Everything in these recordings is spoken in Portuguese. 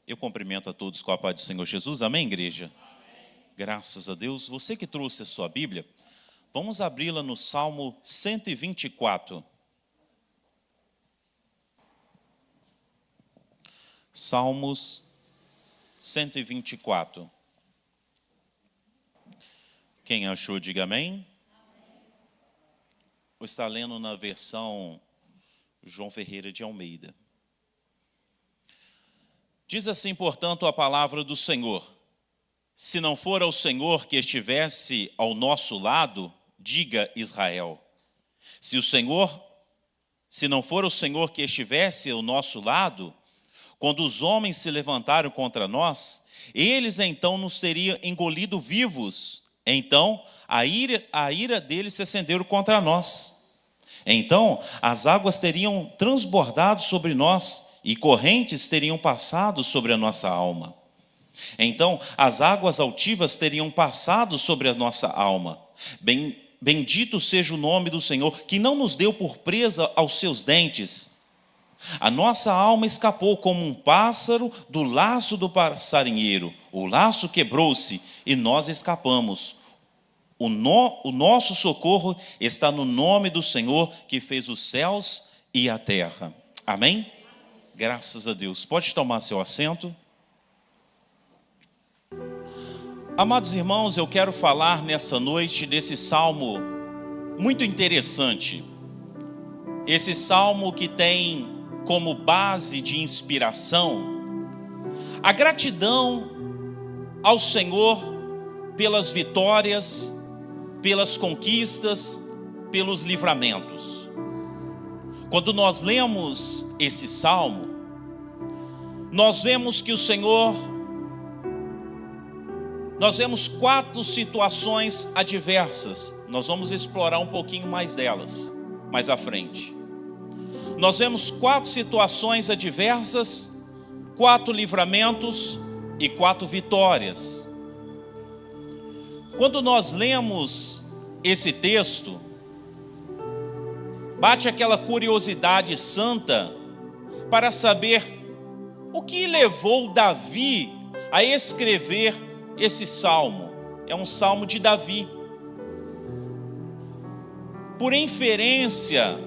Eu cumprimento a todos com a paz do Senhor Jesus. Amém, igreja? Amém. Graças a Deus. Você que trouxe a sua Bíblia, vamos abri-la no Salmo 124. Salmos 124. Quem achou, diga amém. Ou está lendo na versão João Ferreira de Almeida. Diz assim, portanto, a palavra do Senhor: se não for ao Senhor que estivesse ao nosso lado, diga Israel. Se não for o Senhor que estivesse ao nosso lado, quando os homens se levantaram contra nós, eles então nos teriam engolido vivos. Então a ira deles se acenderam contra nós. Então as águas teriam transbordado sobre nós, e correntes teriam passado sobre a nossa alma. Então as águas altivas teriam passado sobre a nossa alma. Bendito seja o nome do Senhor, que não nos deu por presa aos seus dentes. A nossa alma escapou como um pássaro do laço do passarinheiro. O laço quebrou-se e nós escapamos. O nosso socorro está no nome do Senhor, que fez os céus e a terra. Amém? Graças a Deus. Pode tomar seu assento. Amados irmãos, eu quero falar nessa noite desse salmo muito interessante. Esse salmo que tem como base de inspiração a gratidão ao Senhor pelas vitórias, pelas conquistas, pelos livramentos. Quando nós lemos esse salmo, nós vemos que nós vemos 4 situações adversas. Nós vamos explorar um pouquinho mais delas mais à frente. Nós vemos 4 situações adversas, 4 livramentos e 4 vitórias. Quando nós lemos esse texto, bate aquela curiosidade santa para saber o que levou Davi a escrever esse salmo. É um salmo de Davi. Por inferência,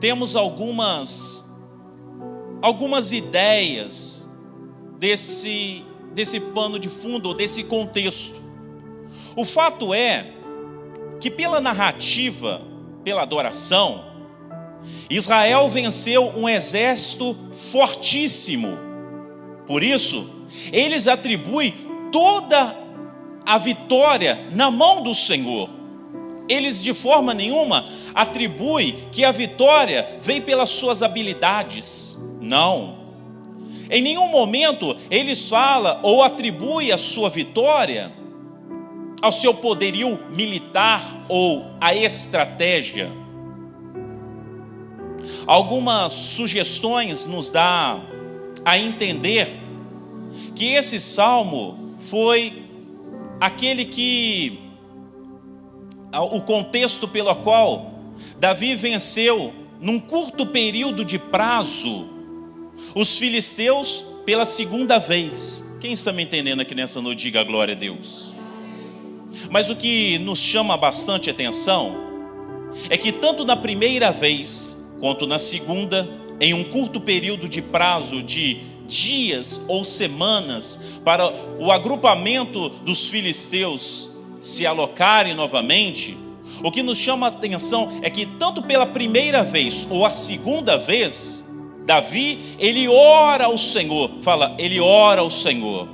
temos algumas ideias desse pano de fundo, ou desse contexto. O fato é que pela narrativa, pela adoração, Israel venceu um exército fortíssimo. Por isso, eles atribuem toda a vitória na mão do Senhor. Eles de forma nenhuma atribuem que a vitória vem pelas suas habilidades. Não. Em nenhum momento eles falam ou atribuem a sua vitória ao seu poderio militar ou à estratégia. Algumas sugestões nos dá a entender que esse salmo foi aquele o contexto pelo qual Davi venceu num curto período de prazo os filisteus pela segunda vez. Quem está me entendendo aqui nessa noite, diga glória a Deus. Mas o que nos chama bastante atenção é que tanto na primeira vez quanto na segunda, em um curto período de prazo de dias ou semanas, para o agrupamento dos filisteus se alocarem novamente, o que nos chama a atenção é que tanto pela primeira vez ou a segunda vez, Davi, ele ora ao Senhor, ele ora ao Senhor.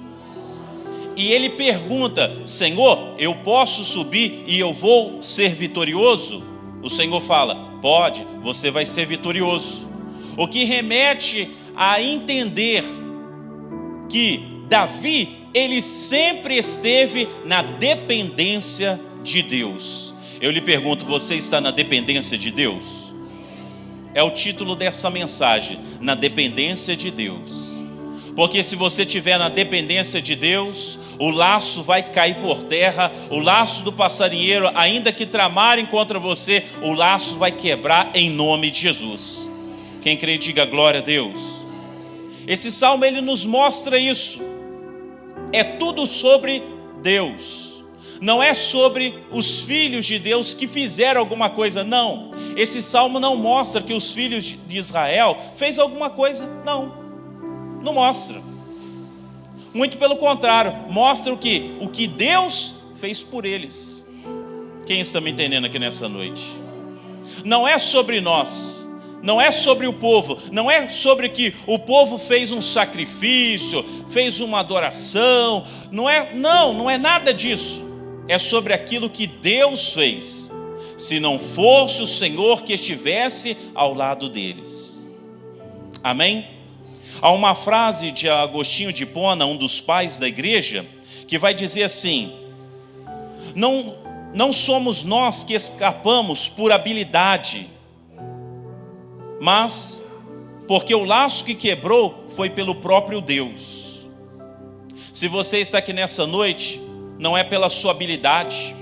E ele pergunta: Senhor, eu posso subir e eu vou ser vitorioso? O Senhor fala: pode, você vai ser vitorioso. O que remete a entender que Davi, ele sempre esteve na dependência de Deus. Eu lhe pergunto, você está na dependência de Deus? É o título dessa mensagem, na dependência de Deus. Porque se você estiver na dependência de Deus, o laço vai cair por terra, o laço do passarinheiro, ainda que tramarem contra você, o laço vai quebrar em nome de Jesus. Quem crê, diga glória a Deus. Esse salmo ele nos mostra isso. É tudo sobre Deus. Não é sobre os filhos de Deus que fizeram alguma coisa, não. Esse salmo não mostra que os filhos de Israel fez alguma coisa, não mostra. Muito pelo contrário, mostra o que Deus fez por eles. Quem está me entendendo aqui nessa noite? Não é sobre nós, não é sobre o povo, não é sobre que o povo fez um sacrifício, fez uma adoração, não é nada disso. É sobre aquilo que Deus fez. Se não fosse o Senhor que estivesse ao lado deles. Amém? Há uma frase de Agostinho de Hipona, um dos pais da igreja, que vai dizer assim: não somos nós que escapamos por habilidade, mas porque o laço que quebrou foi pelo próprio Deus. Se você está aqui nessa noite, não é pela sua habilidade.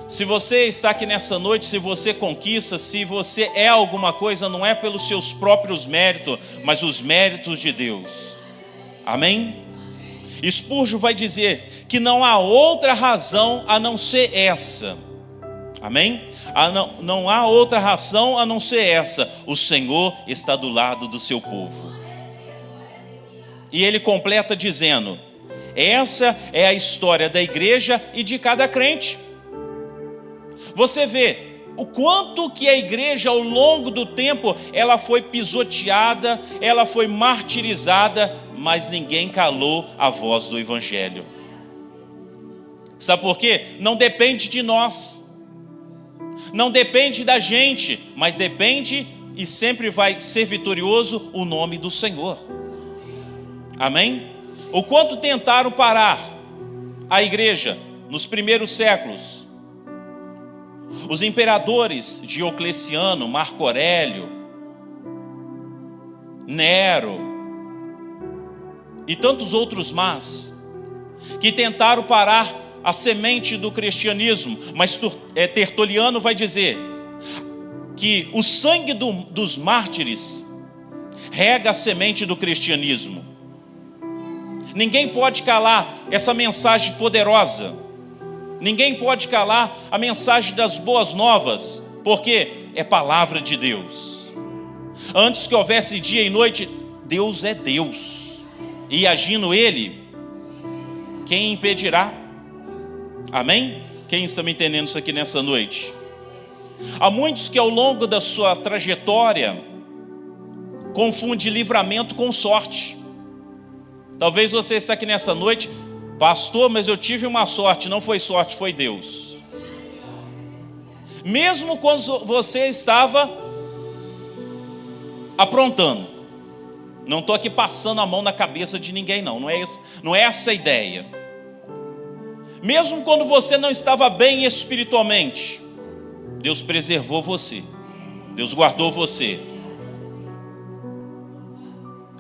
Se você está aqui nessa noite, se você conquista, se você é alguma coisa, não é pelos seus próprios méritos, mas os méritos de Deus. Amém? Spurgeon vai dizer que não há outra razão a não ser essa. Amém? Não há outra razão a não ser essa. O Senhor está do lado do seu povo. E ele completa dizendo: essa é a história da igreja e de cada crente. Você vê o quanto que a igreja ao longo do tempo ela foi pisoteada, ela foi martirizada, mas ninguém calou a voz do evangelho. Sabe por quê? Não depende de nós, não depende da gente, mas depende e sempre vai ser vitorioso o nome do Senhor. Amém? O quanto tentaram parar a igreja nos primeiros séculos. Os imperadores Diocleciano, Marco Aurélio, Nero e tantos outros mais, que tentaram parar a semente do cristianismo, mas Tertuliano vai dizer que o sangue dos mártires rega a semente do cristianismo. Ninguém pode calar essa mensagem poderosa. Ninguém pode calar a mensagem das boas novas, porque é palavra de Deus. Antes que houvesse dia e noite, Deus é Deus. E agindo Ele, quem impedirá? Amém? Quem está me entendendo isso aqui nessa noite? Há muitos que ao longo da sua trajetória confundem livramento com sorte. Talvez você está aqui nessa noite: pastor, mas eu tive uma sorte. Não foi sorte, foi Deus. Mesmo quando você estava aprontando. Não estou aqui passando a mão na cabeça de ninguém, não é essa a ideia. Mesmo quando você não estava bem espiritualmente, Deus preservou você, Deus guardou você.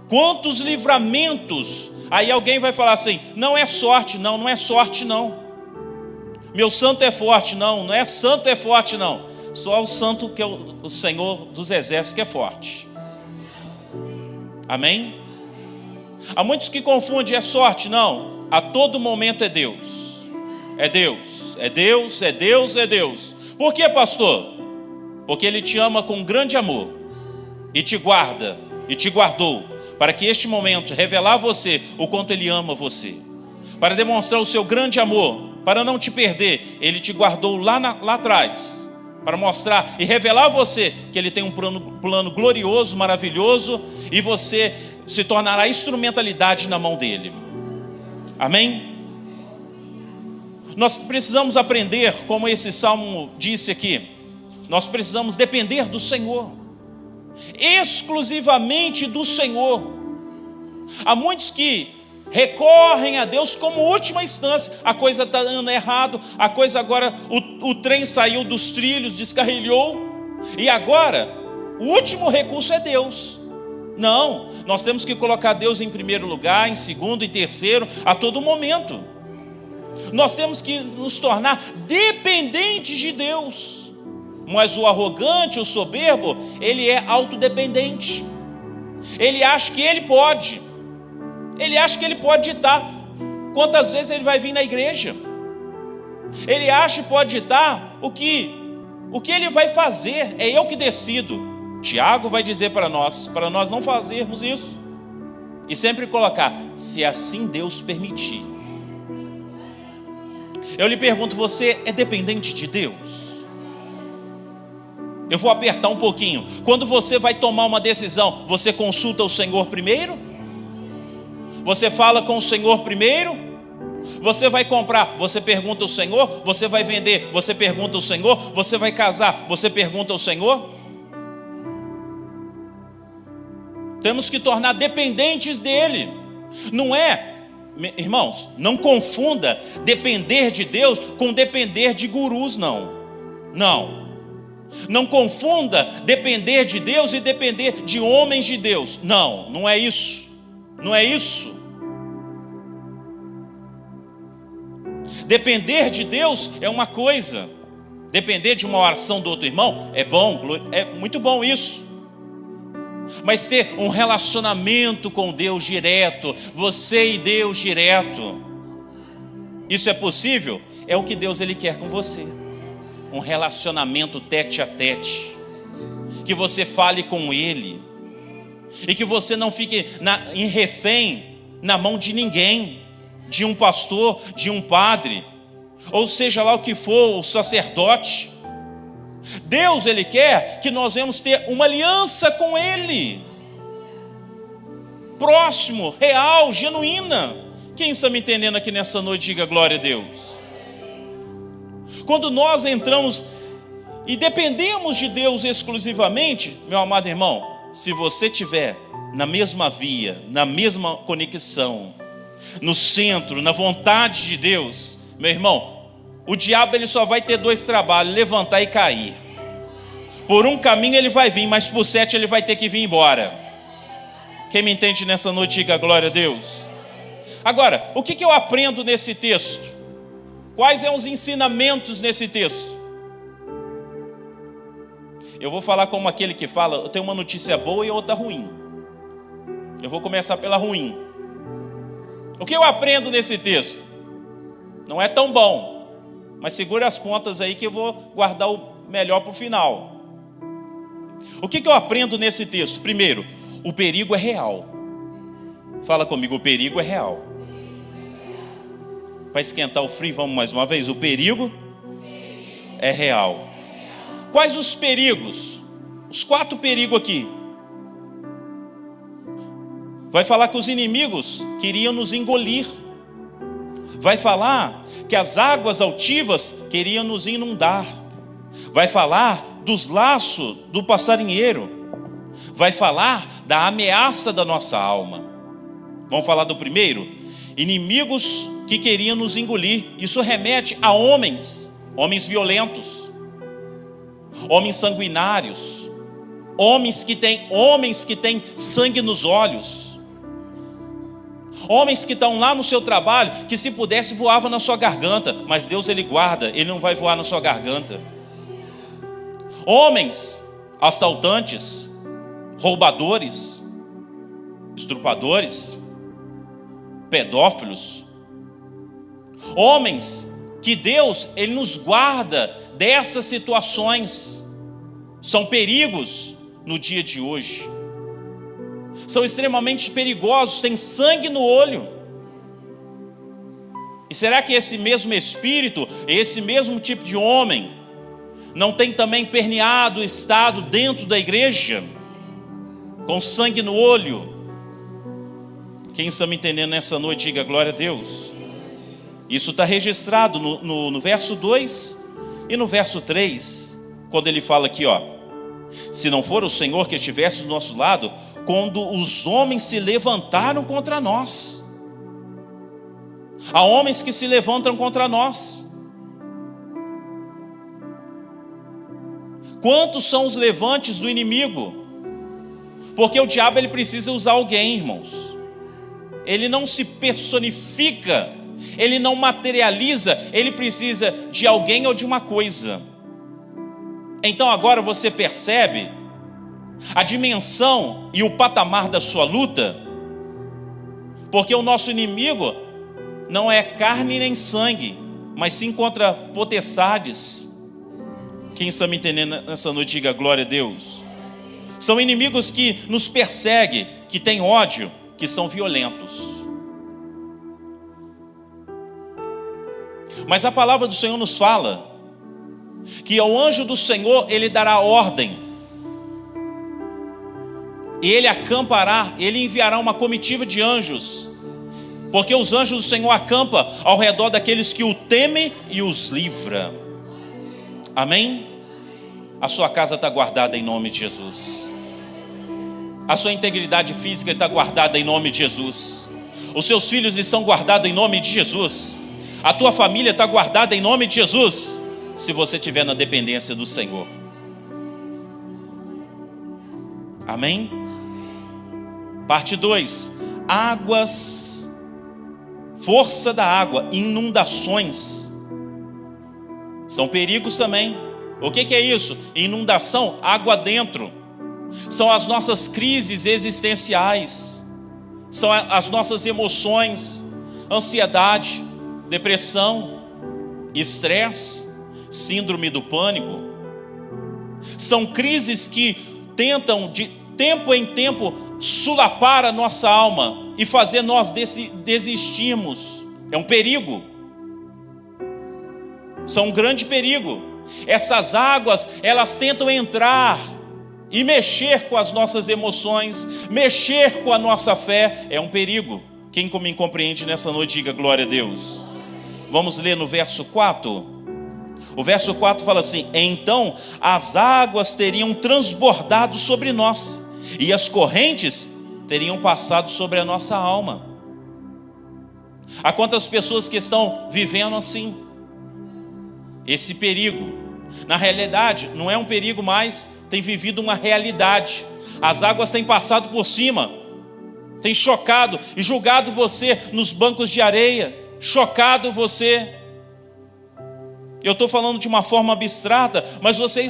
Quantos livramentos. Aí alguém vai falar assim: não é sorte, não é sorte não. Meu santo é forte, não é santo é forte não. Só o santo que é o Senhor dos exércitos que é forte. Amém? Há muitos que confundem, é sorte, não. A todo momento é Deus. É Deus, é Deus, é Deus, é Deus. Por quê, pastor? Porque Ele te ama com grande amor e te guarda e te guardou, para que este momento revelar a você o quanto Ele ama você, para demonstrar o seu grande amor, para não te perder. Ele te guardou lá atrás, para mostrar e revelar a você que Ele tem um plano glorioso, maravilhoso, e você se tornará instrumentalidade na mão dEle. Amém? Nós precisamos aprender, como esse salmo disse aqui, nós precisamos depender do Senhor, exclusivamente do Senhor. Há muitos que recorrem a Deus como última instância. A coisa está dando errado, a coisa agora, o trem saiu dos trilhos, descarrilhou, e agora o último recurso é Deus. Não, nós temos que colocar Deus em primeiro lugar, em segundo, em terceiro, a todo momento. Nós temos que nos tornar dependentes de Deus. Mas o arrogante, o soberbo, ele é autodependente. Ele acha que ele pode. Ele acha que ele pode ditar quantas vezes ele vai vir na igreja. Ele acha que pode ditar o que ele vai fazer. É eu que decido. Tiago vai dizer para nós não fazermos isso. E sempre colocar, se assim Deus permitir. Eu lhe pergunto, você é dependente de Deus? Eu vou apertar um pouquinho. Quando você vai tomar uma decisão, você consulta o Senhor primeiro? Você fala com o Senhor primeiro? Você vai comprar, você pergunta ao Senhor? Você vai vender, você pergunta ao Senhor? Você vai casar, você pergunta ao Senhor? Temos que tornar dependentes dele. Não é, irmãos, não confunda depender de Deus com depender de gurus, não. Não confunda depender de Deus e depender de homens de Deus. Não é isso. Não é isso. Depender de Deus é uma coisa. Depender de uma oração do outro irmão é bom, é muito bom isso. Mas ter um relacionamento com Deus direto, você e Deus direto, isso é possível? É o que Deus ele quer com você. Um relacionamento tete a tete, que você fale com Ele, e que você não fique em refém na mão de ninguém, de um pastor, de um padre, ou seja lá o que for, o sacerdote. Deus ele quer que nós venhamos ter uma aliança com Ele, próximo, real, genuína. Quem está me entendendo aqui nessa noite, diga glória a Deus. Quando nós entramos e dependemos de Deus exclusivamente, meu amado irmão, se você estiver na mesma via, na mesma conexão, no centro, na vontade de Deus, meu irmão, o diabo ele só vai ter dois trabalhos, levantar e cair. Por um caminho ele vai vir, mas por 7 ele vai ter que vir embora. Quem me entende nessa noite, diga glória a Deus. Agora, o que eu aprendo nesse texto? Quais são os ensinamentos nesse texto? Eu vou falar como aquele que fala, eu tenho uma notícia boa e outra ruim. Eu vou começar pela ruim. O que eu aprendo nesse texto? Não é tão bom, mas segura as pontas aí que eu vou guardar o melhor para o final. O que eu aprendo nesse texto? Primeiro, o perigo é real. Fala comigo, o perigo é real. Para esquentar o frio, vamos mais uma vez. O perigo é real. Quais os perigos? Os 4 perigos aqui. Vai falar que os inimigos queriam nos engolir. Vai falar que as águas altivas queriam nos inundar. Vai falar dos laços do passarinheiro. Vai falar da ameaça da nossa alma. Vamos falar do primeiro? Inimigos que queriam nos engolir. Isso remete a homens violentos, homens sanguinários, homens que têm sangue nos olhos, homens que estão lá no seu trabalho, que se pudesse voava na sua garganta, mas Deus ele guarda, ele não vai voar na sua garganta. Homens assaltantes, roubadores, estrupadores, pedófilos, homens que Deus ele nos guarda dessas situações. São perigos no dia de hoje, são extremamente perigosos, têm sangue no olho. E será que esse mesmo espírito, esse mesmo tipo de homem não tem também permeado, estado dentro da igreja, com sangue no olho? Quem está me entendendo nessa noite, diga glória a Deus. Isso está registrado no verso 2 e no verso 3, quando ele fala aqui, ó: se não for o Senhor que estivesse do nosso lado, quando os homens se levantaram contra nós. Há homens que se levantam contra nós. Quantos são os levantes do inimigo? Porque o diabo ele precisa usar alguém, irmãos. Ele não se personifica, ele não materializa, ele precisa de alguém ou de uma coisa. Então agora você percebe a dimensão e o patamar da sua luta, porque o nosso inimigo não é carne nem sangue, mas sim contra potestades. Quem está me entendendo nessa noite, diga glória a Deus. São inimigos que nos perseguem, que têm ódio, que são violentos. Mas a palavra do Senhor nos fala que ao anjo do Senhor ele dará ordem, e ele acampará, ele enviará uma comitiva de anjos, porque os anjos do Senhor acampam ao redor daqueles que o temem e os livra. Amém? A sua casa está guardada em nome de Jesus. A sua integridade física está guardada em nome de Jesus. Os seus filhos estão guardados em nome de Jesus. A tua família está guardada em nome de Jesus, se você estiver na dependência do Senhor. Amém? Parte 2. Águas, força da água, inundações. São perigos também. O que é isso? Inundação, água dentro. São as nossas crises existenciais. São as nossas emoções, ansiedade, depressão, estresse, síndrome do pânico. São crises que tentam de tempo em tempo sulapar a nossa alma e fazer nós desistirmos. É um perigo. São um grande perigo. Essas águas, elas tentam entrar e mexer com as nossas emoções, mexer com a nossa fé. É um perigo. Quem me compreende nessa noite, diga glória a Deus. Vamos ler no verso 4. O verso 4 fala assim: então as águas teriam transbordado sobre nós, e as correntes teriam passado sobre a nossa alma. Há quantas pessoas que estão vivendo assim? Esse perigo, na realidade, não é um perigo mais, tem vivido uma realidade. As águas têm passado por cima, têm chocado e julgado você nos bancos de areia, chocado você. Eu estou falando de uma forma abstrata, mas você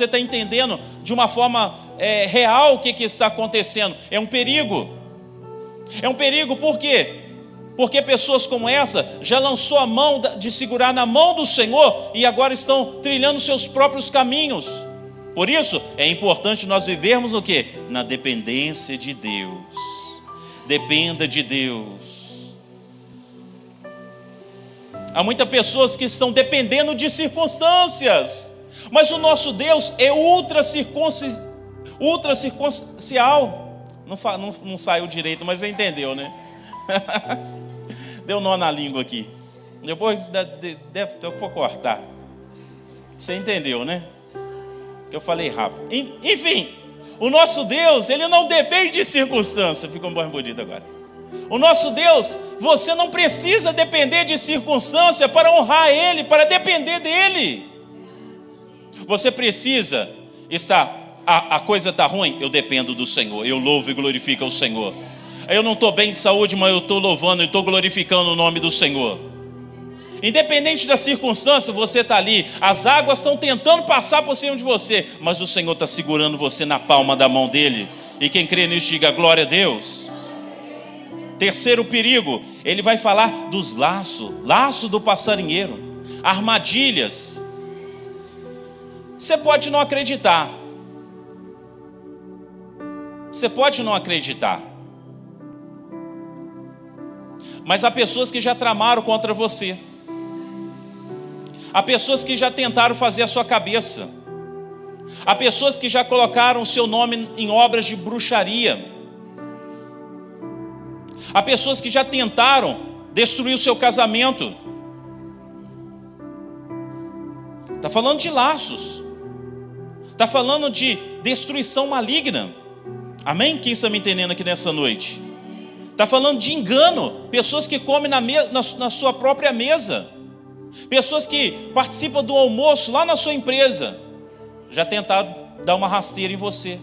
está entendendo de uma forma real o que está acontecendo. É um perigo. É um perigo por quê? Porque pessoas como essa já lançou a mão de segurar na mão do Senhor e agora estão trilhando seus próprios caminhos. Por isso é importante nós vivermos o quê? Na dependência de Deus. Dependa de Deus. Há muitas pessoas que estão dependendo de circunstâncias, mas o nosso Deus é ultra circunstancial. Não saiu direito, mas você entendeu, né? Deu nó na língua aqui. Depois deve ter para cortar. Você entendeu, né? Que eu falei rápido. Enfim, o nosso Deus, ele não depende de circunstância. Ficou mais bonito agora. O nosso Deus, você não precisa depender de circunstância para honrar Ele, para depender dEle. Você precisa estar, a coisa está ruim, eu dependo do Senhor, eu louvo e glorifico o Senhor. Eu não estou bem de saúde, mas eu estou louvando e estou glorificando o nome do Senhor. Independente da circunstância, você está ali, as águas estão tentando passar por cima de você, mas o Senhor está segurando você na palma da mão dEle. E quem crê nisso, diga glória a Deus. Terceiro perigo, ele vai falar dos laço do passarinheiro, armadilhas. Você pode não acreditar. Você pode não acreditar. Mas há pessoas que já tramaram contra você. Há pessoas que já tentaram fazer a sua cabeça. Há pessoas que já colocaram o seu nome em obras de bruxaria. Há pessoas que já tentaram destruir o seu casamento. Está falando de laços. Está falando de destruição maligna. Amém? Quem está me entendendo aqui nessa noite? Está falando de engano. Pessoas que comem na sua própria mesa. Pessoas que participam do almoço lá na sua empresa. Já tentaram dar uma rasteira em você.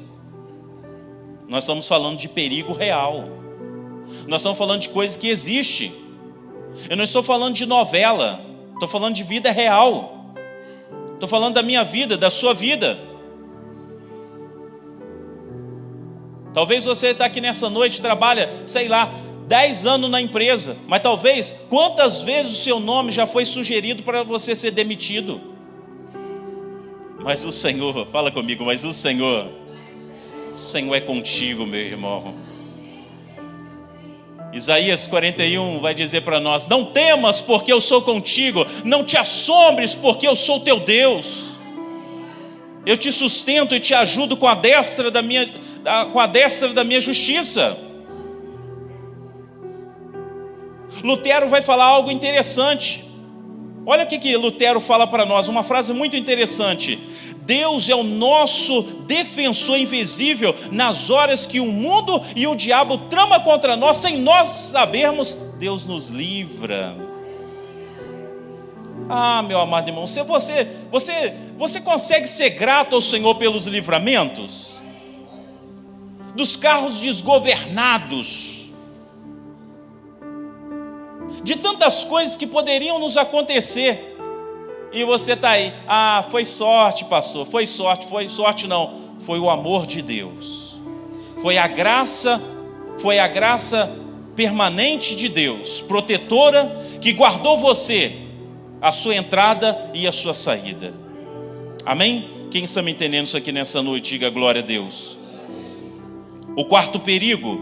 Nós estamos falando de perigo real. Nós estamos falando de coisa que existe. Eu não estou falando de novela. Estou falando de vida real. Estou falando da minha vida, da sua vida. Talvez você está aqui nessa noite, trabalha, sei lá, 10 anos na empresa, mas talvez, quantas vezes o seu nome já foi sugerido para você ser demitido? Mas o Senhor, fala comigo, mas o Senhor é contigo, meu irmão. Isaías 41 vai dizer para nós: não temas, porque eu sou contigo, não te assombres, porque eu sou teu Deus. Eu te sustento e te ajudo com a destra da minha justiça. Lutero vai falar algo interessante. Olha o que Lutero fala para nós, uma frase muito interessante: Deus é o nosso defensor invisível nas horas que o mundo e o diabo tramam contra nós, sem nós sabermos, Deus nos livra. Ah, meu amado irmão, você consegue ser grato ao Senhor pelos livramentos? Dos carros desgovernados, de tantas coisas que poderiam nos acontecer, e você está aí: ah, foi sorte, pastor, foi sorte não, foi o amor de Deus, foi a graça permanente de Deus, protetora, que guardou você, a sua entrada e a sua saída. Amém? Quem está me entendendo isso aqui nessa noite, diga glória a Deus. O quarto perigo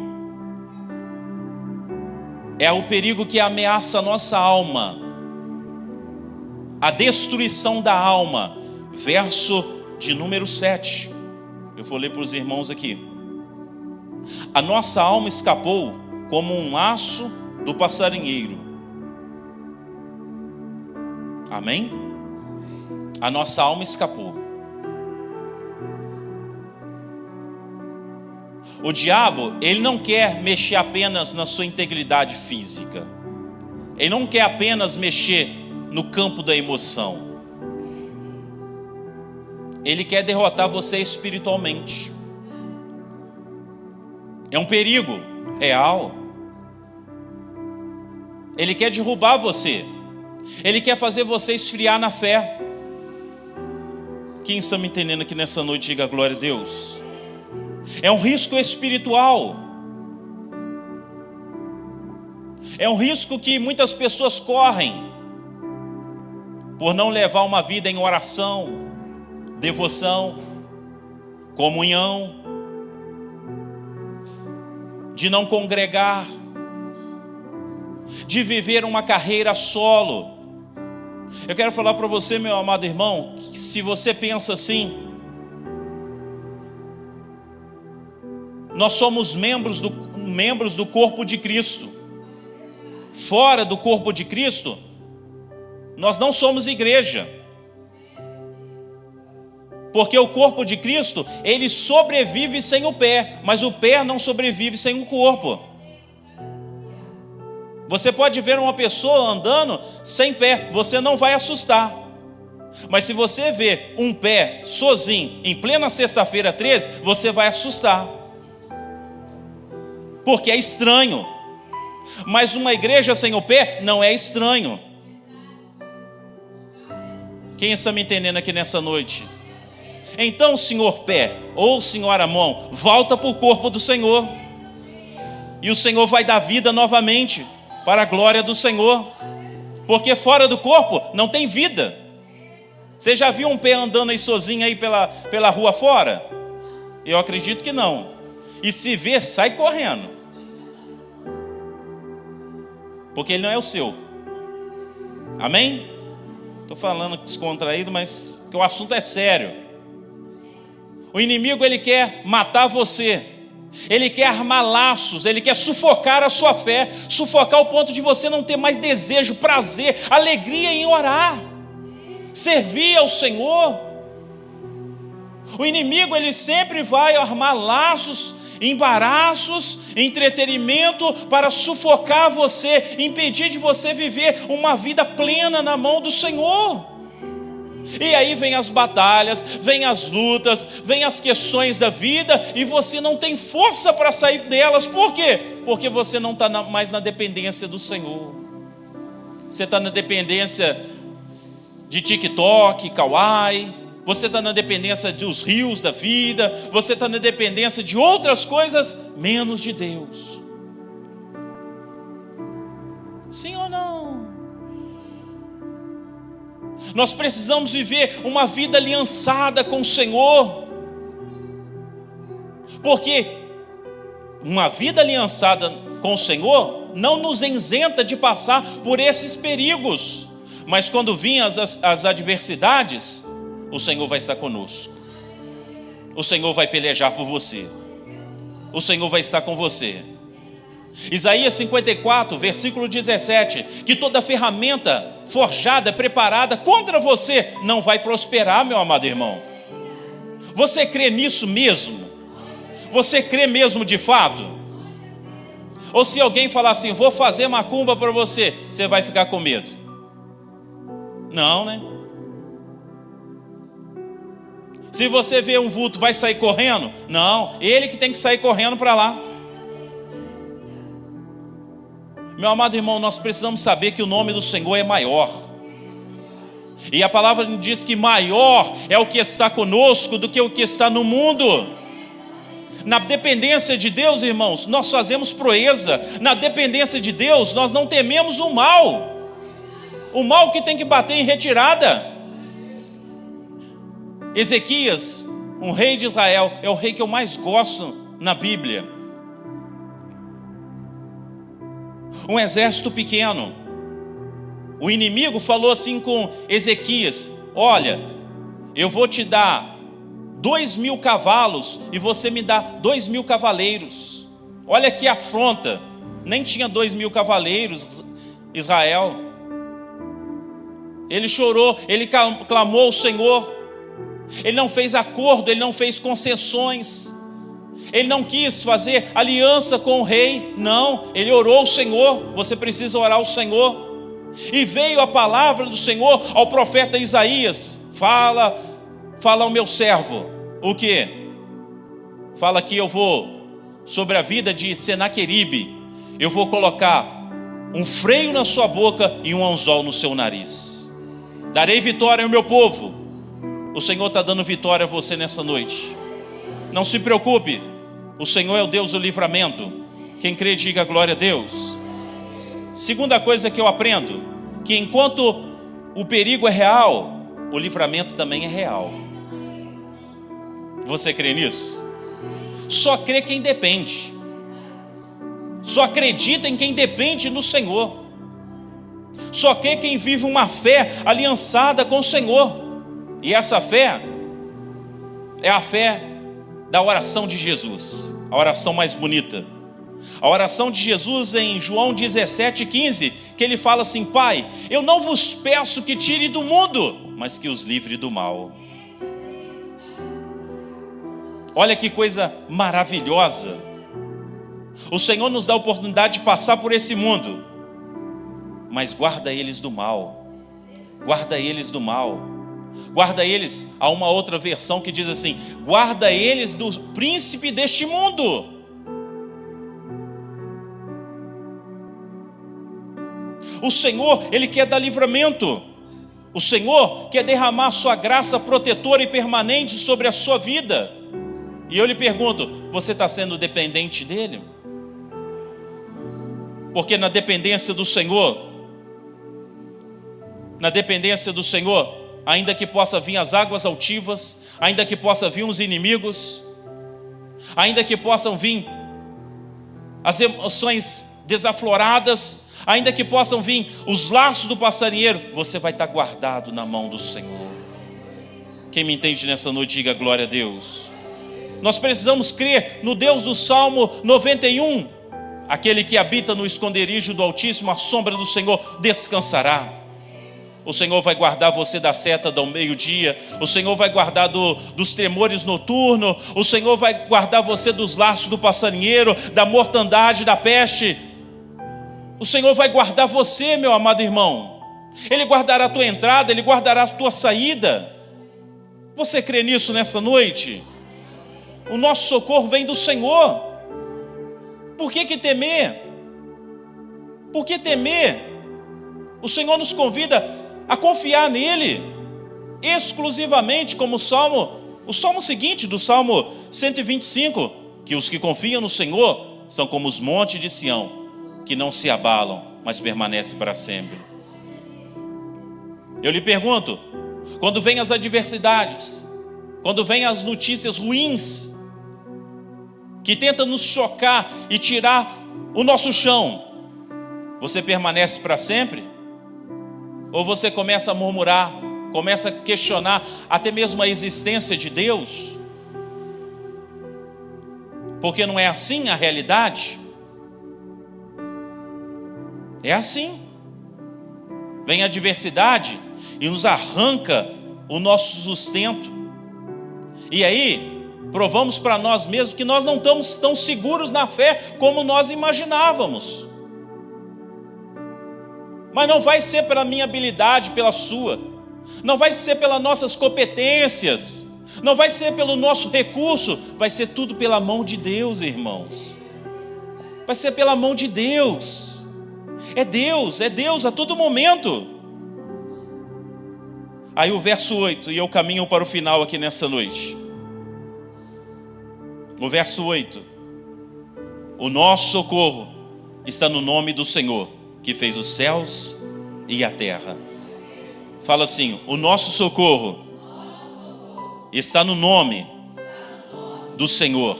é o perigo que ameaça a nossa alma, a destruição da alma. Verso de número 7. Eu vou ler para os irmãos aqui. A nossa alma escapou como um laço do passarinheiro. Amém? A nossa alma escapou. O diabo, ele não quer mexer apenas na sua integridade física. Ele não quer apenas mexer no campo da emoção. Ele quer derrotar você espiritualmente. É um perigo real. Ele quer derrubar você. Ele quer fazer você esfriar na fé. Quem está me entendendo aqui nessa noite, diga glória a Deus. É um risco espiritual. É um risco que muitas pessoas correm por não levar uma vida em oração, devoção, comunhão, de não congregar, de viver uma carreira solo. Eu quero falar para você, meu amado irmão, que se você pensa assim, nós somos membros do corpo de Cristo. Fora do corpo de Cristo, nós não somos igreja. Porque o corpo de Cristo, ele sobrevive sem o pé, mas o pé não sobrevive sem o corpo. Você pode ver uma pessoa andando sem pé, você não vai assustar. Mas se você ver um pé sozinho, em plena sexta-feira 13, você vai assustar. Porque é estranho. Mas uma igreja sem o pé não é estranho. Quem está me entendendo aqui nessa noite? Então, senhor pé, ou senhora mão, volta para o corpo do Senhor. E o Senhor vai dar vida novamente, para a glória do Senhor. Porque fora do corpo não tem vida. Você já viu um pé andando aí sozinho aí pela rua fora? Eu acredito que não. E se vê, sai correndo. Porque ele não é o seu. Amém? Estou falando descontraído, mas que o assunto é sério. O inimigo, ele quer matar você. Ele quer armar laços, ele quer sufocar a sua fé, sufocar ao ponto de você não ter mais desejo, prazer, alegria em orar, servir ao Senhor. O inimigo, ele sempre vai armar laços, embaraços, entretenimento para sufocar você, impedir de você viver uma vida plena na mão do Senhor. E aí vem as batalhas, vem as lutas, vem as questões da vida, e você não tem força para sair delas. Por quê? Porque você não está mais na dependência do Senhor. Você está na dependência de TikTok, Kawaii. você está na dependência dos rios da vida, você está na dependência de outras coisas, menos de Deus. Sim ou não? Nós precisamos viver uma vida aliançada com o Senhor, porque uma vida aliançada com o Senhor não nos isenta de passar por esses perigos, mas quando vinham as adversidades, o Senhor vai estar conosco, o Senhor vai pelejar por você, o Senhor vai estar com você. Isaías 54, versículo 17, que toda ferramenta forjada, preparada contra você, não vai prosperar, meu amado irmão. Você crê nisso mesmo? Você crê mesmo de fato? Ou se alguém falar assim, vou fazer macumba para você, você vai ficar com medo? Não, né? Se você vê um vulto, vai sair correndo? Não, ele que tem que sair correndo para lá. Meu amado irmão, nós precisamos saber que o nome do Senhor é maior. E a palavra diz que maior é o que está conosco do que o que está no mundo. Na dependência de Deus, irmãos, nós fazemos proeza. Na dependência de Deus, nós não tememos o mal. O mal que tem que bater em retirada. Ezequias, um rei de Israel, é o rei que eu mais gosto na Bíblia. Um exército pequeno. O inimigo falou assim com Ezequias: olha, eu vou te dar 2.000 cavalos e você me dá 2.000 cavaleiros. Olha que afronta. Nem tinha 2.000 cavaleiros Israel. Ele chorou, ele clamou ao Senhor. Ele não fez acordo, ele não fez concessões. Ele não quis fazer aliança com o rei. Não, ele orou ao Senhor. Você precisa orar ao Senhor. E veio a palavra do Senhor ao profeta Isaías: fala ao meu servo. O que? Fala que eu vou, sobre a vida de Senaqueribe, eu vou colocar um freio na sua boca e um anzol no seu nariz. Darei vitória ao meu povo. O Senhor está dando vitória a você nessa noite. Não se preocupe, o Senhor é o Deus do livramento. Quem crê, diga glória a Deus. Segunda coisa que eu aprendo, que enquanto o perigo é real, o livramento também é real. Você crê nisso? Só crê quem depende. Só acredita em quem depende no Senhor. Só crê quem vive uma fé aliançada com o Senhor. E essa fé é a fé da oração de Jesus, a oração mais bonita. A oração de Jesus em João 17:15, que ele fala assim: Pai, eu não vos peço que tire do mundo, mas que os livre do mal. Olha que coisa maravilhosa. O Senhor nos dá a oportunidade de passar por esse mundo, mas guarda eles do mal. Guarda eles do mal. Guarda eles, há uma outra versão que diz assim: guarda eles do príncipe deste mundo. O Senhor, Ele quer dar livramento. O Senhor quer derramar a sua graça protetora e permanente sobre a sua vida. E eu lhe pergunto, você está sendo dependente dEle? Porque na dependência do Senhor, ainda que possa vir as águas altivas, ainda que possa vir os inimigos, ainda que possam vir as emoções desafloradas, ainda que possam vir os laços do passarinheiro, você vai estar guardado na mão do Senhor. Quem me entende nessa noite, diga glória a Deus. Nós precisamos crer no Deus do Salmo 91. Aquele que habita no esconderijo do Altíssimo, a sombra do Senhor descansará. O Senhor vai guardar você da seta do meio-dia. O Senhor vai guardar dos tremores noturnos. O Senhor vai guardar você dos laços do passarinheiro, da mortandade, da peste. O Senhor vai guardar você, meu amado irmão. Ele guardará a tua entrada, Ele guardará a tua saída. Você crê nisso nessa noite? O nosso socorro vem do Senhor. Por que temer? Por que temer? O Senhor nos convida a confiar nele. exclusivamente como o salmo seguinte, do Salmo 125, que os que confiam no Senhor são como os montes de Sião, que não se abalam, mas permanecem para sempre. Eu lhe pergunto, quando vem as adversidades, quando vem as notícias ruins, que tentam nos chocar e tirar o nosso chão, você permanece para sempre? Ou você começa a murmurar, começa a questionar até mesmo a existência de Deus? Porque não é assim a realidade? É assim. Vem a adversidade e nos arranca o nosso sustento. E aí, provamos para nós mesmos que nós não estamos tão seguros na fé como nós imaginávamos. Mas não vai ser pela minha habilidade, pela sua. Não vai ser pelas nossas competências. Não vai ser pelo nosso recurso. Vai ser tudo pela mão de Deus, irmãos. Vai ser pela mão de Deus. É Deus a todo momento. Aí o verso 8, e eu caminho para o final aqui nessa noite. O verso 8. O nosso socorro está no nome do Senhor, que fez os céus e a terra. Fala assim, o nosso socorro está no nome do Senhor,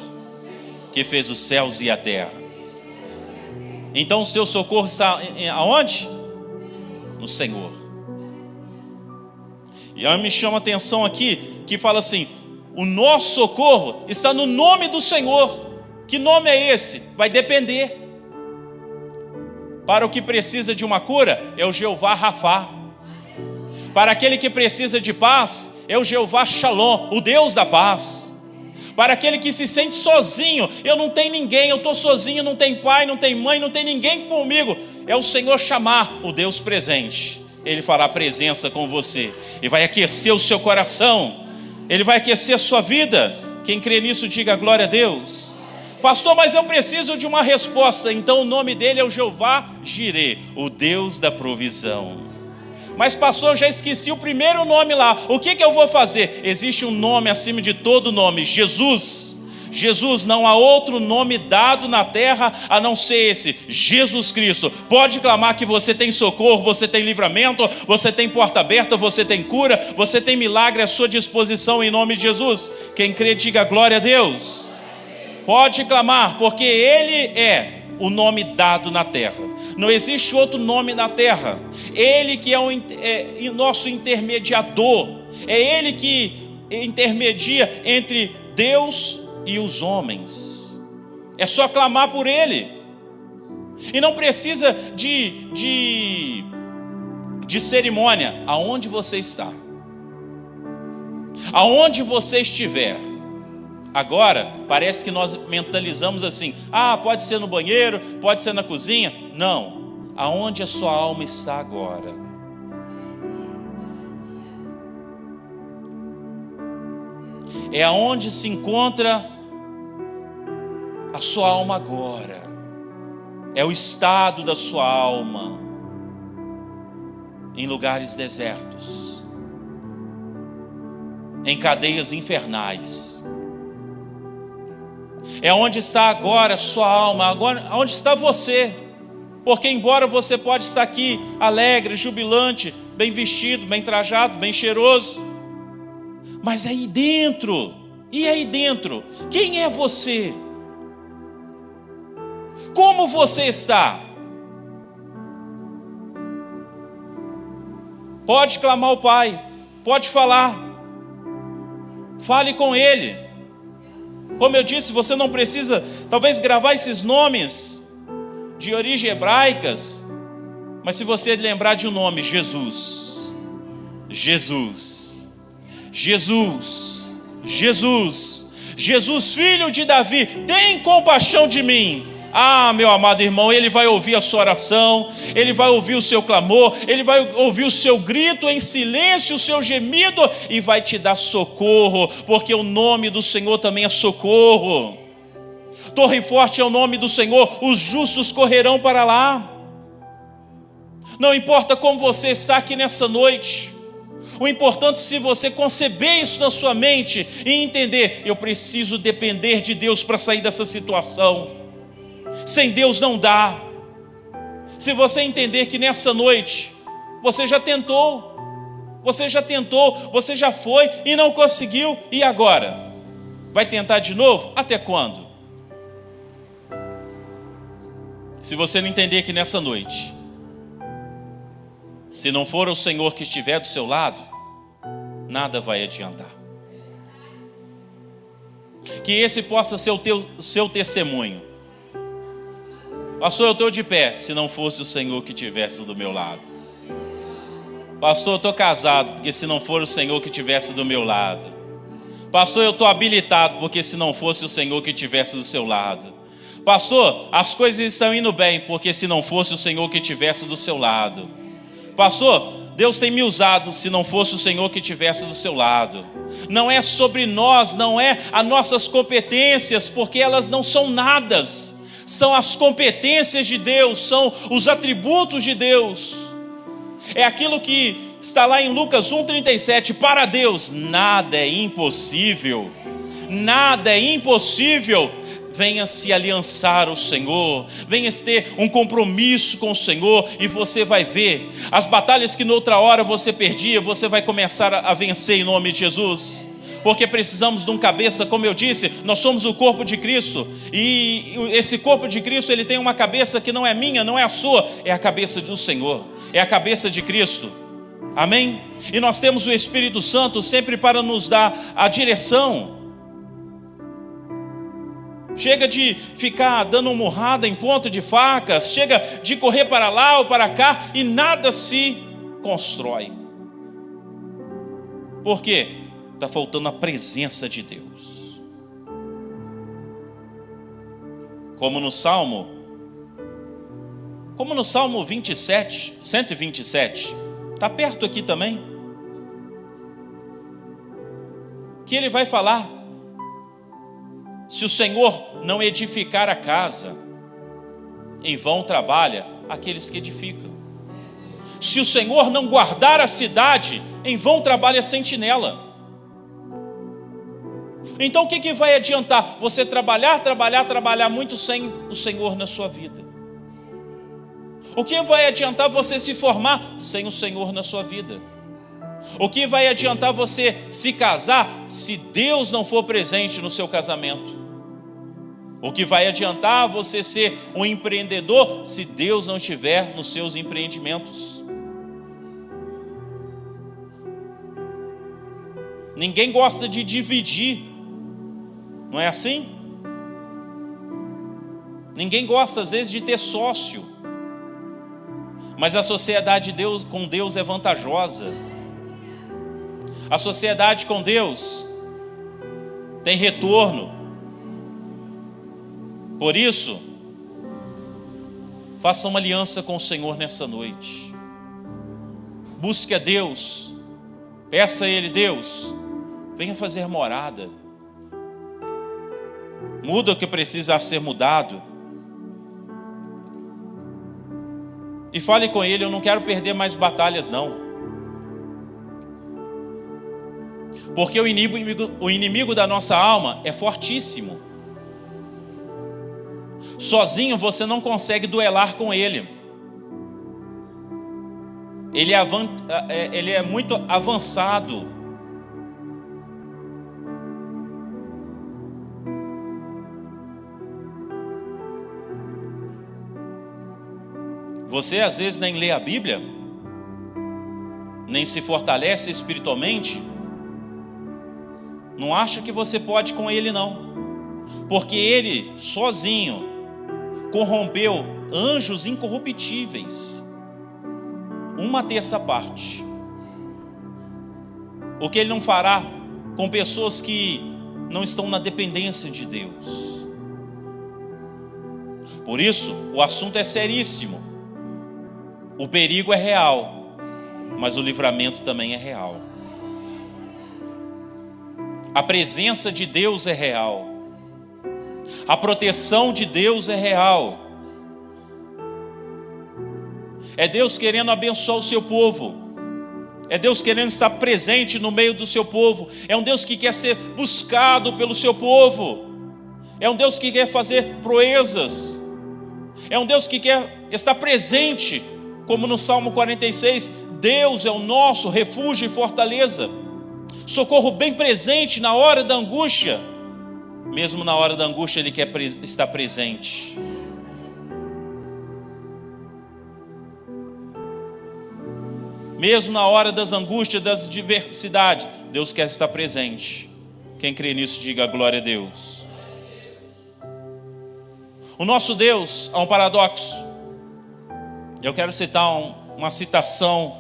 que fez os céus e a terra. Então o seu socorro está aonde? No Senhor. E aí me chama a atenção aqui, que fala assim, o nosso socorro está no nome do Senhor. Que nome é esse? Vai depender. Para o que precisa de uma cura, é o Jeová Rafá. Para aquele que precisa de paz, é o Jeová Shalom, o Deus da paz. Para aquele que se sente sozinho, eu não tenho ninguém, eu estou sozinho, não tem pai, não tem mãe, não tem ninguém comigo, é o Senhor Chamar, o Deus presente. Ele fará presença com você e vai aquecer o seu coração, Ele vai aquecer a sua vida. Quem crê nisso, diga glória a Deus. Pastor, mas eu preciso de uma resposta. Então o nome dele é o Jeová Jireh, o Deus da provisão. Mas pastor, eu já esqueci o primeiro nome lá. O que eu vou fazer? Existe um nome acima de todo nome, Jesus. Jesus, não há outro nome dado na terra a não ser esse, Jesus Cristo. Pode clamar que você tem socorro, você tem livramento, você tem porta aberta, você tem cura, você tem milagre à sua disposição em nome de Jesus. Quem crê, diga glória a Deus. Pode clamar, porque Ele é o nome dado na terra. Não existe outro nome na terra. Ele que é o nosso intermediador. É Ele que intermedia entre Deus e os homens. É só clamar por Ele. E não precisa de cerimônia. Aonde você está, aonde você estiver. Agora, parece que nós mentalizamos assim, pode ser no banheiro, pode ser na cozinha. Não, aonde a sua alma está agora. É aonde se encontra a sua alma agora. É o estado da sua alma em lugares desertos, em cadeias infernais. É onde está agora a sua alma, agora onde está você. Porque embora você pode estar aqui alegre, jubilante, bem vestido, bem trajado, bem cheiroso, mas aí dentro, e aí dentro, quem é você? Como você está? Pode clamar ao Pai, pode falar, fale com Ele. Como eu disse, você não precisa talvez gravar esses nomes de origem hebraicas, mas se você lembrar de um nome, Jesus, Jesus, Jesus, Jesus, Jesus, filho de Davi, tem compaixão de mim. Meu amado irmão, Ele vai ouvir a sua oração, Ele vai ouvir o seu clamor, Ele vai ouvir o seu grito em silêncio, o seu gemido, e vai te dar socorro, porque o nome do Senhor também é socorro. Torre forte é o nome do Senhor, os justos correrão para lá. Não importa como você está aqui nessa noite, O importante, se você conceber isso na sua mente e entender, eu preciso depender de Deus para sair dessa situação. Sem Deus não dá. Se você entender que nessa noite, você já tentou, você já foi e não conseguiu, e agora? Vai tentar de novo? Até quando? Se você não entender que nessa noite, se não for o Senhor que estiver do seu lado, nada vai adiantar. Que esse possa ser o seu testemunho. Pastor, eu estou de pé, se não fosse o Senhor que estivesse do meu lado. Pastor, eu estou casado, porque se não for o Senhor que estivesse do meu lado. Pastor, eu estou habilitado, porque se não fosse o Senhor que estivesse do seu lado. Pastor, as coisas estão indo bem, porque se não fosse o Senhor que estivesse do seu lado. Pastor, Deus tem me usado, se não fosse o Senhor que estivesse do seu lado. Não é sobre nós, não é as nossas competências, porque elas não são nadas. São as competências de Deus, são os atributos de Deus. É aquilo que está lá em Lucas 1,37. Para Deus nada é impossível. Nada é impossível. Venha se aliançar ao Senhor, venha ter um compromisso com o Senhor, e você vai ver, as batalhas que noutra hora você perdia, você vai começar a vencer em nome de Jesus. Porque precisamos de um cabeça, como eu disse, nós somos o corpo de Cristo, e esse corpo de Cristo, ele tem uma cabeça que não é minha, não é a sua, é a cabeça do Senhor, é a cabeça de Cristo, amém? E nós temos o Espírito Santo sempre para nos dar a direção. Chega de ficar dando murrada em ponto de facas, chega de correr para lá ou para cá e nada se constrói. Por quê? Está faltando a presença de Deus. Como no Salmo 127, está perto aqui também, que ele vai falar: se o Senhor não edificar a casa, em vão trabalha aqueles que edificam. Se o Senhor não guardar a cidade, em vão trabalha a sentinela. Então o que vai adiantar? Você trabalhar muito sem o Senhor na sua vida. O que vai adiantar você se formar sem o Senhor na sua vida? O que vai adiantar você se casar se Deus não for presente no seu casamento? O que vai adiantar você ser um empreendedor se Deus não estiver nos seus empreendimentos? Ninguém gosta de dividir, não é assim? Ninguém gosta às vezes de ter sócio, mas a sociedade com Deus é vantajosa. A sociedade com Deus tem retorno. Por isso, faça uma aliança com o Senhor nessa noite. Busque a Deus. Peça a Ele: Deus, venha fazer morada. Muda o que precisa ser mudado. E fale com Ele: eu não quero perder mais batalhas não. Porque o inimigo da nossa alma é fortíssimo. Sozinho você não consegue duelar com ele. Ele é muito avançado. Você às vezes nem lê a Bíblia, nem se fortalece espiritualmente. Não acha que você pode com ele não. Porque ele sozinho corrompeu anjos incorruptíveis, 1/3 parte. O que ele não fará com pessoas que não estão na dependência de Deus? Por isso, o assunto é seríssimo. O perigo é real, mas o livramento também é real. A presença de Deus é real. A proteção de Deus é real. É Deus querendo abençoar o seu povo. É Deus querendo estar presente no meio do seu povo. É um Deus que quer ser buscado pelo seu povo. É um Deus que quer fazer proezas. É um Deus que quer estar presente, como no Salmo 46, Deus é o nosso refúgio e fortaleza. Socorro bem presente na hora da angústia. Mesmo na hora da angústia Ele quer estar presente. Mesmo na hora das angústias, das adversidades, Deus quer estar presente. Quem crê nisso, diga glória a Deus. O nosso Deus é um paradoxo. Eu quero citar uma citação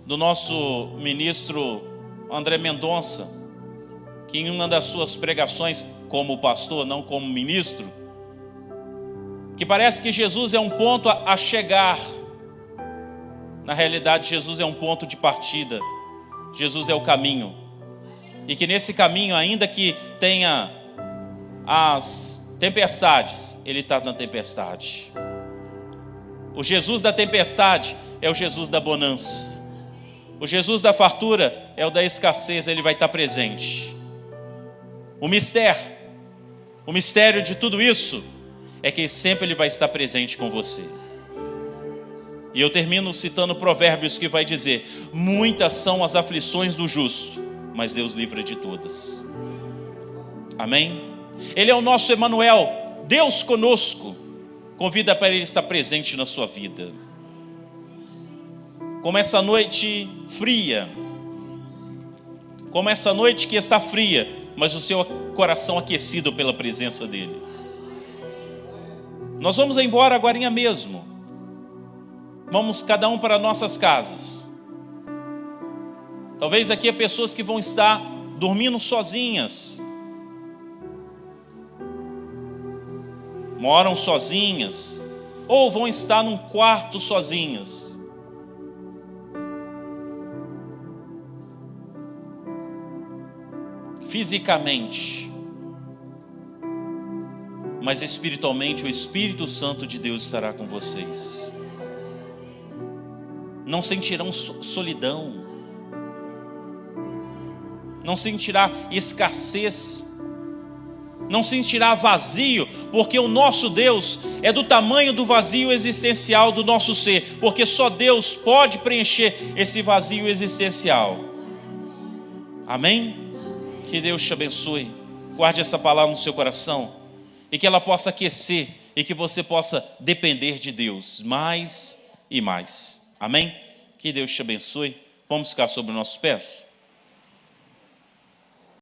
do nosso ministro André Mendonça, que em uma das suas pregações, como pastor, não como ministro, que parece que Jesus é um ponto a chegar. Na realidade, Jesus é um ponto de partida. Jesus é o caminho. E que nesse caminho, ainda que tenha as tempestades, Ele está na tempestade. O Jesus da tempestade é o Jesus da bonança. O Jesus da fartura é o da escassez, Ele vai estar presente. O mistério de tudo isso é que sempre Ele vai estar presente com você. E eu termino citando Provérbios, que vai dizer: muitas são as aflições do justo, mas Deus livra de todas. Amém? Ele é o nosso Emanuel, Deus conosco. Convida para Ele estar presente na sua vida. Como essa noite fria, como essa noite que está fria, mas o seu coração aquecido pela presença dEle. Nós vamos embora agorinha mesmo. Vamos cada um para nossas casas. Talvez aqui há pessoas que vão estar dormindo sozinhas. Moram sozinhas. Ou vão estar num quarto sozinhas. Fisicamente. Mas espiritualmente o Espírito Santo de Deus estará com vocês. Não sentirão solidão, não sentirá escassez, não sentirá vazio, porque o nosso Deus é do tamanho do vazio existencial do nosso ser, porque só Deus pode preencher esse vazio existencial. Amém? Que Deus te abençoe, guarde essa palavra no seu coração, e que ela possa aquecer, e que você possa depender de Deus, mais e mais. Amém? Que Deus te abençoe. Vamos ficar sobre os nossos pés?